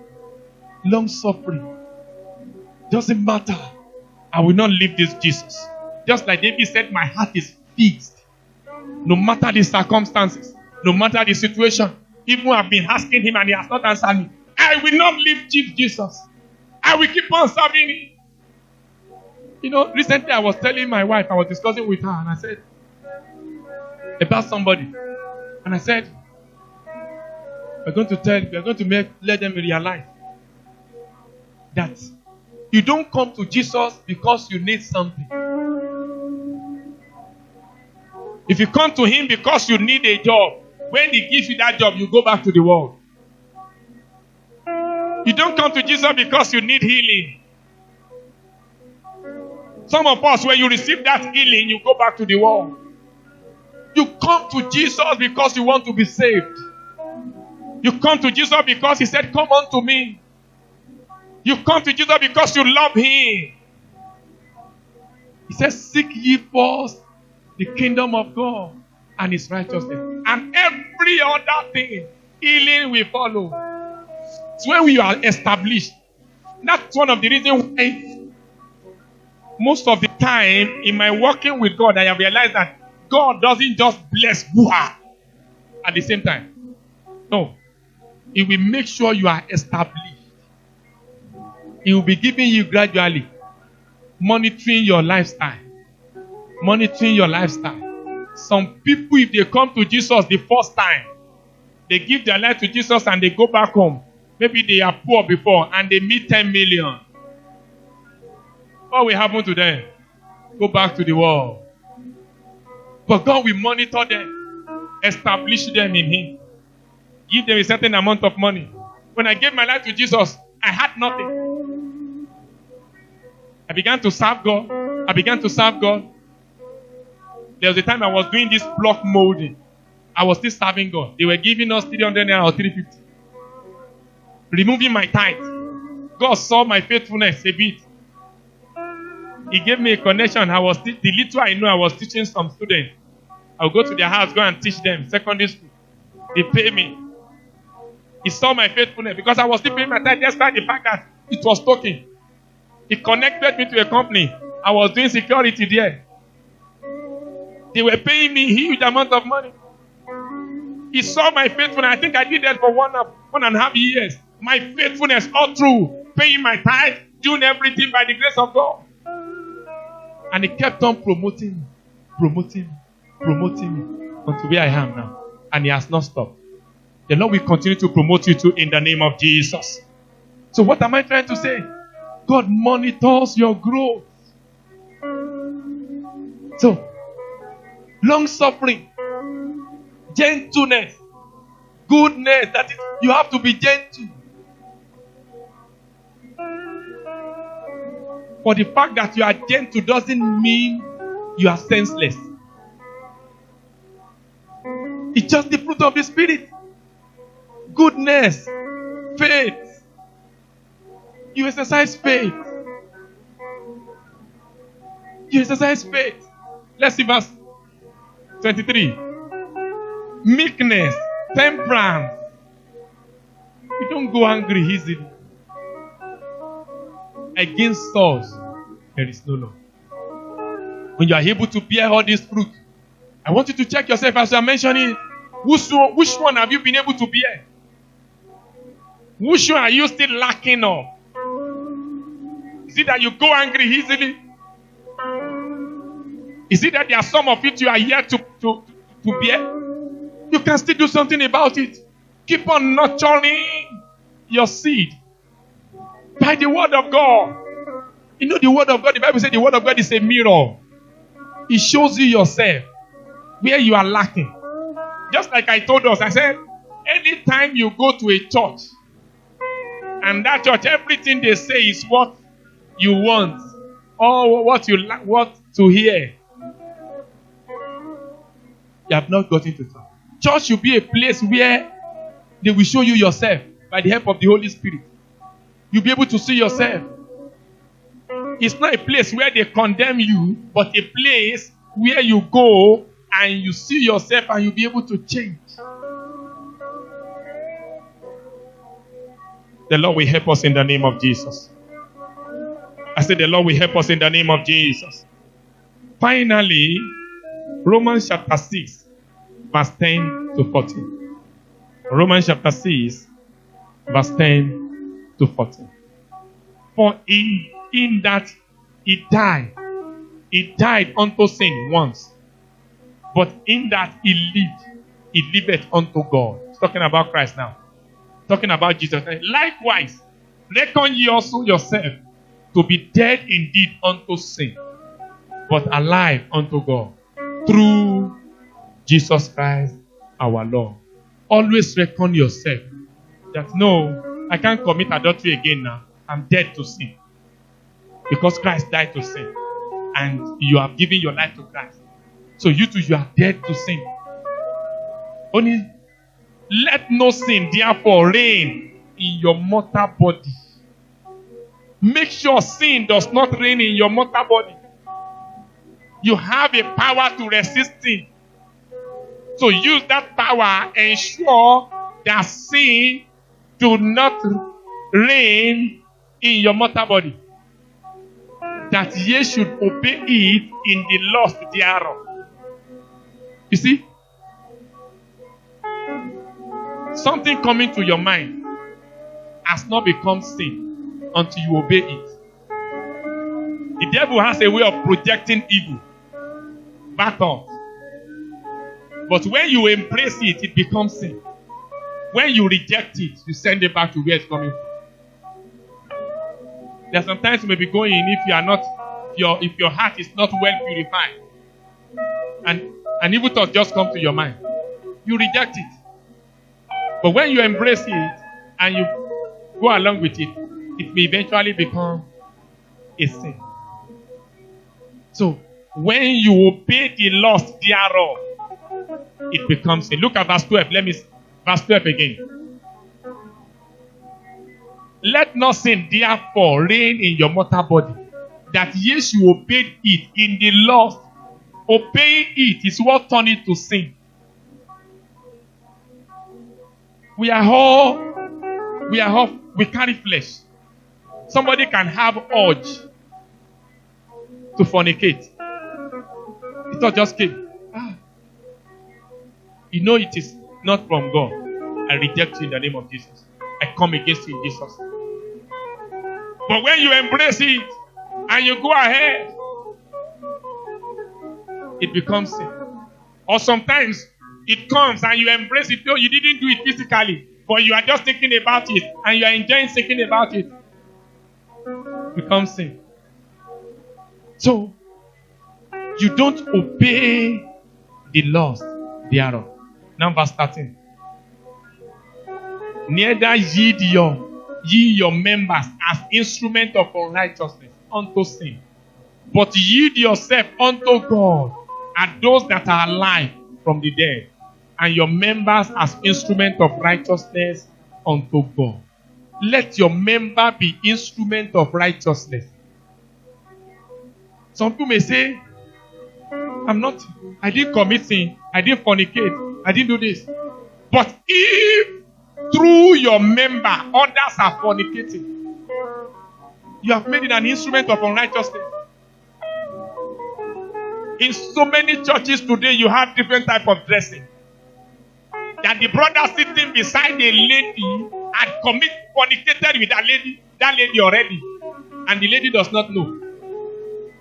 Long suffering. Doesn't matter. I will not leave this Jesus. Just like David said, my heart is fixed. No matter the circumstances, no matter the situation, even I've been asking him and he has not answered me. I will not leave Jesus. I will keep on serving him. You know, recently I was telling my wife, I was discussing with her, and I said, about somebody. And I said, we're going to let them realize that you don't come to Jesus because you need something. If you come to him because you need a job, when he gives you that job, you go back to the world. You don't come to Jesus because you need healing. Some of us, when you receive that healing, you go back to the world. You come to Jesus because you want to be saved. You come to Jesus because he said, come unto me. You come to Jesus because you love him. He says, seek ye first the kingdom of God and his righteousness. And every other thing, healing will follow. It's when we are established. That's one of the reasons why most of the time in my working with God, I have realized that God doesn't just bless at the same time. No. He will make sure you are established. He will be giving you gradually, monitoring your lifestyle. Monitoring your lifestyle. Some people, if they come to Jesus the first time, they give their life to Jesus and they go back home. Maybe they are poor before and they meet 10 million. What will happen to them? Go back to the world. But God will monitor them, establish them in him, give them a certain amount of money. When I gave my life to Jesus, I had nothing. I began to serve God. There was a time I was doing this block molding. I was still serving God. They were giving us 300 naira or 350. Removing my tithe. God saw my faithfulness a bit. He gave me a connection. The little I know, I was teaching some students. I'll go to their house, go and teach them. Secondary school. They pay me. He saw my faithfulness because I was still paying my tithe despite the fact that it was talking. He connected me to a company. I was doing security there. They were paying me a huge amount of money. He saw my faithfulness. I think I did that for 1.5 years. My faithfulness all through. Paying my tithe, doing everything by the grace of God. And he kept on promoting me until where I am now. And he has not stopped. The Lord will continue to promote you too in the name of Jesus. So what am I trying to say? God monitors your growth. So, long suffering, gentleness, goodness. That is, you have to be gentle. For the fact that you are gentle doesn't mean you are senseless. It's just the fruit of the Spirit. Goodness, faith. You exercise faith. Let's see verse 23. Meekness, temperance. You don't go angry easily. Against us, there is no law. When you are able to bear all this fruit, I want you to check yourself as you are mentioning. Which one have you been able to bear? Which one are you still lacking of? Is it that you go angry easily? Is it that there are some of it you are yet to bear? You can still do something about it. Keep on nurturing your seed by the word of God. You know the word of God, the Bible says the word of God is a mirror. It shows you yourself where you are lacking. Just like I told us, I said, anytime you go to a church, and that church, everything they say is what you want, or what you want to hear, you have not gotten to church. Church should be a place where they will show you yourself by the help of the Holy Spirit. You'll be able to see yourself. It's not a place where they condemn you, but a place where you go and you see yourself and you'll be able to change. The Lord will help us in the name of Jesus. I said the Lord will help us in the name of Jesus. Finally, Romans chapter 6, verse 10 to 14. Romans chapter 6, verse 10 to 14. For in that he died unto sin once, but in that he liveth unto God. It's talking about Christ now. Talking about Jesus. Likewise, reckon ye also yourself to be dead indeed unto sin, but alive unto God through Jesus Christ our Lord. Always reckon yourself that no, I can't commit adultery again now. I'm dead to sin. Because Christ died to sin. And you have given your life to Christ. So you too, you are dead to sin. Only let no sin therefore reign in your mortal body. Make sure sin does not reign in your mortal body. You have a power to resist sin. So use that power, ensure that sin do not reign in your mortal body. That ye should obey it in the lust thereof. You see? Something coming to your mind has not become sin until you obey it. The devil has a way of projecting evil back on. But when you embrace it, it becomes sin. When you reject it, you send it back to where it's coming from. There are sometimes you may be going if you are not, if your heart is not well purified, and an evil thought just comes to your mind, you reject it. But when you embrace it and you go along with it, it may eventually become a sin. So when you obey the lust thereof, it becomes sin. Look at verse 12. Verse 12 again. Let not sin therefore reign in your mortal body, that ye should obey it in the lust. Obeying it is what turned it to sin. We carry flesh. Somebody can have urge to fornicate. It not just came. You know it is not from God. I reject you in the name of Jesus. I come against you in Jesus. But when you embrace it and you go ahead, it becomes sin. Or sometimes it comes and you embrace it. No, you didn't do it physically, but you are just thinking about it and you are enjoying thinking about it. It becomes sin. So, you don't obey the laws thereof. Now verse 13. Neither ye your members as instruments of unrighteousness unto sin, but yield yourself unto God and those that are alive from the dead, and your members as instruments of righteousness unto God. Let your member be instrument of righteousness. Some people may say, I didn't commit sin, I didn't fornicate, I didn't do this. But if through your member others are fornicating, you have made it an instrument of unrighteousness. In so many churches today, you have different type of dressing. That the brother sitting beside a lady had fornicated with that lady already, and the lady does not know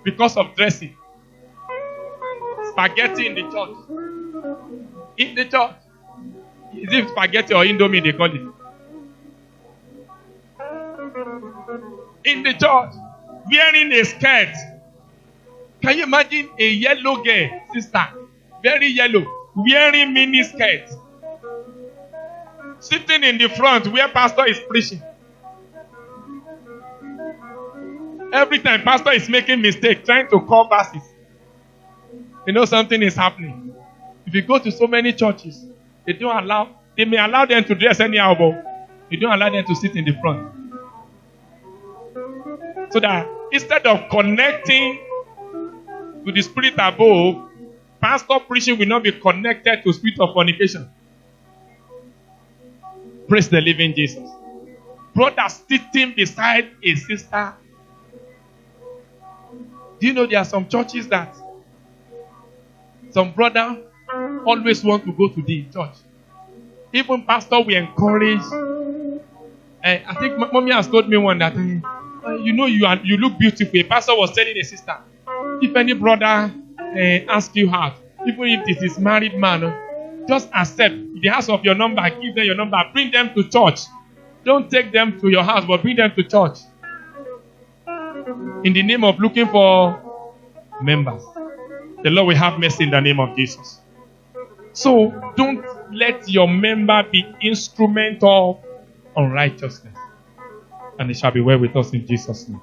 because of dressing. Spaghetti in the church. In the church. Is it spaghetti or indomie they call it? In the church, wearing a skirt. Can you imagine a yellow girl, sister, very yellow, wearing mini skirt, sitting in the front where pastor is preaching? Every time pastor is making mistake, trying to call verses, you know something is happening. If you go to so many churches, they may allow them to dress anyhow, but you don't allow them to sit in the front. So that instead of connecting to the spirit above, pastor preaching will not be connected to spirit of fornication. Praise the living Jesus. Brother sitting beside a sister. Do you know there are some churches that some brother always want to go to the church? Even pastor will encourage. I think mommy has told me one that you look beautiful. A pastor was telling a sister, if any brother asks you out, even if it is married man, just accept. If they ask of your number, give them your number. Bring them to church. Don't take them to your house, but bring them to church. In the name of looking for members. The Lord will have mercy in the name of Jesus. So don't let your member be instrument of unrighteousness. And it shall be well with us in Jesus' name.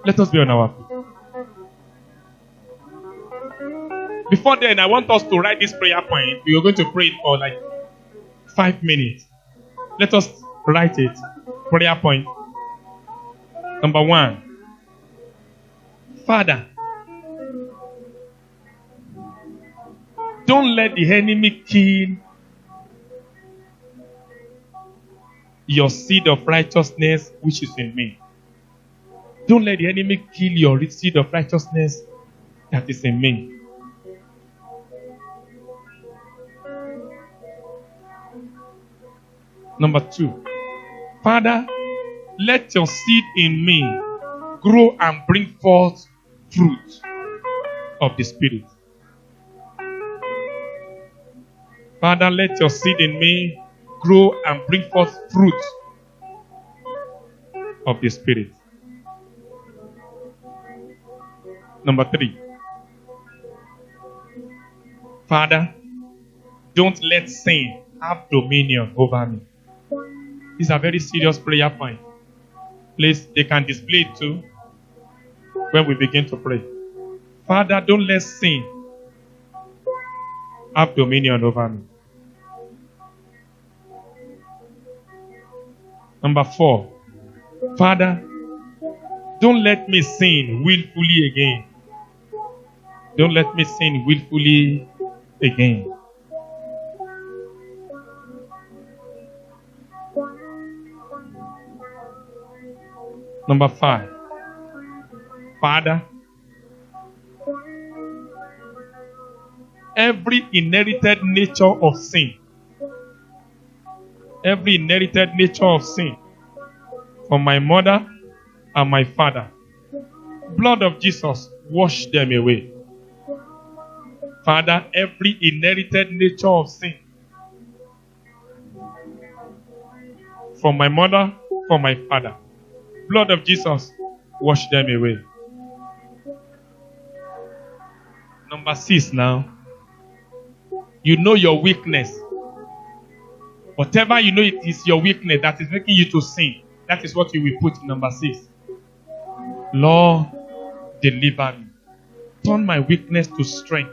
Let us be on our feet. Before then, I want us to write this prayer point. We are going to pray it for like 5 minutes. Let us write it. Prayer point. Number 1. Father, don't let the enemy kill your seed of righteousness which is in me. Don't let the enemy kill your seed of righteousness that is in me. Number 2. Father, let your seed in me grow and bring forth fruit of the Spirit. Father, let your seed in me grow and bring forth fruit of the Spirit. Number 3. Father, don't let sin have dominion over me. These are very serious prayer points. Please, they can display it too when we begin to pray. Father, don't let sin have dominion over me. Number 4. Father, don't let me sin willfully again. Don't let me sin willfully again. Number 5. Father, every inherited nature of sin, from my mother and my father, blood of Jesus, wash them away. Father, every inherited nature of sin, from my mother, from my father, blood of Jesus, wash them away. Number 6 now. You know your weakness. Whatever you know it is your weakness that is making you to sin. That is what you will put in number 6. Lord, deliver me. Turn my weakness to strength.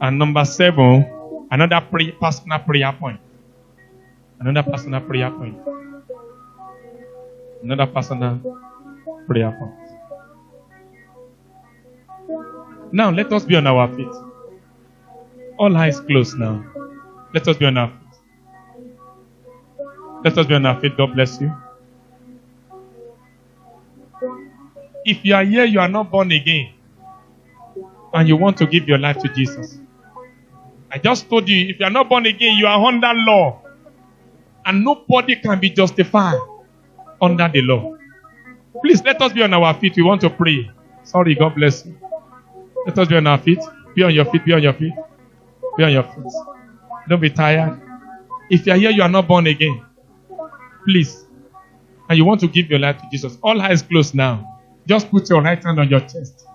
And number 7, another personal prayer point. Another personal prayer point. Now let us be on our feet. All eyes closed now. Let us be on our feet. Let us be on our feet. God bless you. If you are here, you are not born again, and you want to give your life to Jesus. I just told you, if you are not born again, you are under law. And nobody can be justified under the law. Please, let us be on our feet. We want to pray. Sorry, God bless you. Let us be on our feet. Be on your feet. Be on your feet. Be on your feet. Don't be tired. If you are here, you are not born again. Please. And you want to give your life to Jesus. All eyes closed now. Just put your right hand on your chest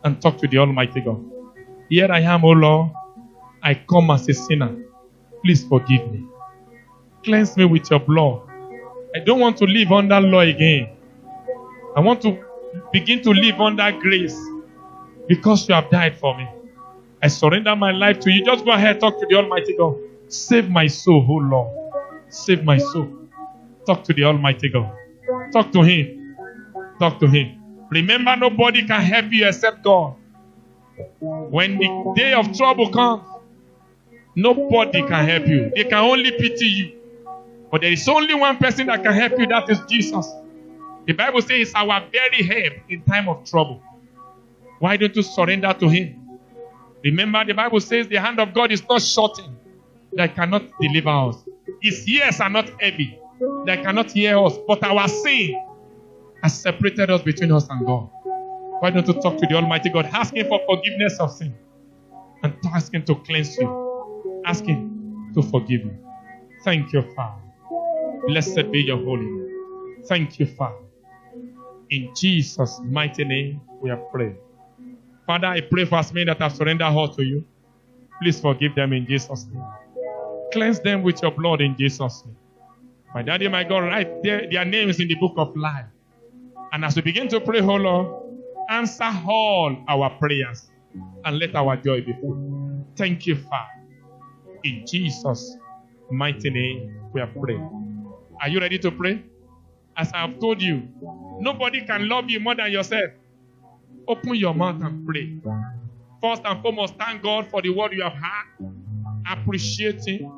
and talk to the Almighty God. Here I am, O Lord. I come as a sinner. Please forgive me. Cleanse me with your blood. I don't want to live under law again. I want to begin to live under grace because you have died for me. I surrender my life to you. Just go ahead, talk to the Almighty God. Save my soul, oh Lord. Save my soul. Talk to the Almighty God. Talk to him. Talk to him. Remember, nobody can help you except God. When the day of trouble comes, nobody can help you. They can only pity you. But there is only one person that can help you, that is Jesus. The Bible says it's our very help in time of trouble. Why don't you surrender to him? Remember, the Bible says the hand of God is not shortened, that cannot deliver us. His ears are not heavy, that cannot hear us. But our sin has separated us between us and God. Why don't you talk to the Almighty God? Ask him for forgiveness of sin. And ask him to cleanse you. Ask him to forgive you. Thank you, Father. Blessed be your holy name. Thank you, Father. In Jesus' mighty name, we have prayed. Father, I pray for as many that have surrendered all to you. Please forgive them in Jesus' name. Cleanse them with your blood in Jesus' name. My Daddy, my God, write their names in the book of life. And as we begin to pray, oh Lord, answer all our prayers and let our joy be full. Thank you, Father. In Jesus' mighty name, we have prayed. Are you ready to pray? As I have told you, nobody can love you more than yourself. Open your mouth and pray. First and foremost, thank God for the word you have heard. Appreciate him.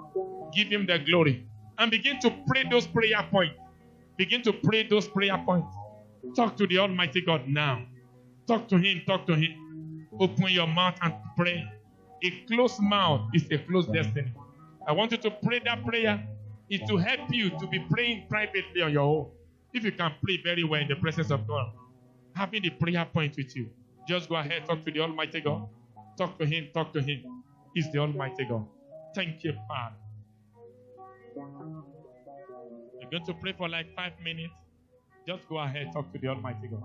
Give him the glory. And begin to pray those prayer points. Begin to pray those prayer points. Talk to the Almighty God now. Talk to him. Talk to him. Open your mouth and pray. A closed mouth is a closed destiny. I want you to pray that prayer. It will help you to be praying privately on your own. If you can pray very well in the presence of God, having the prayer point with you, just go ahead, talk to the Almighty God. Talk to him, talk to him. He's the Almighty God. Thank you, Father. You're going to pray for like 5 minutes. Just go ahead, talk to the Almighty God.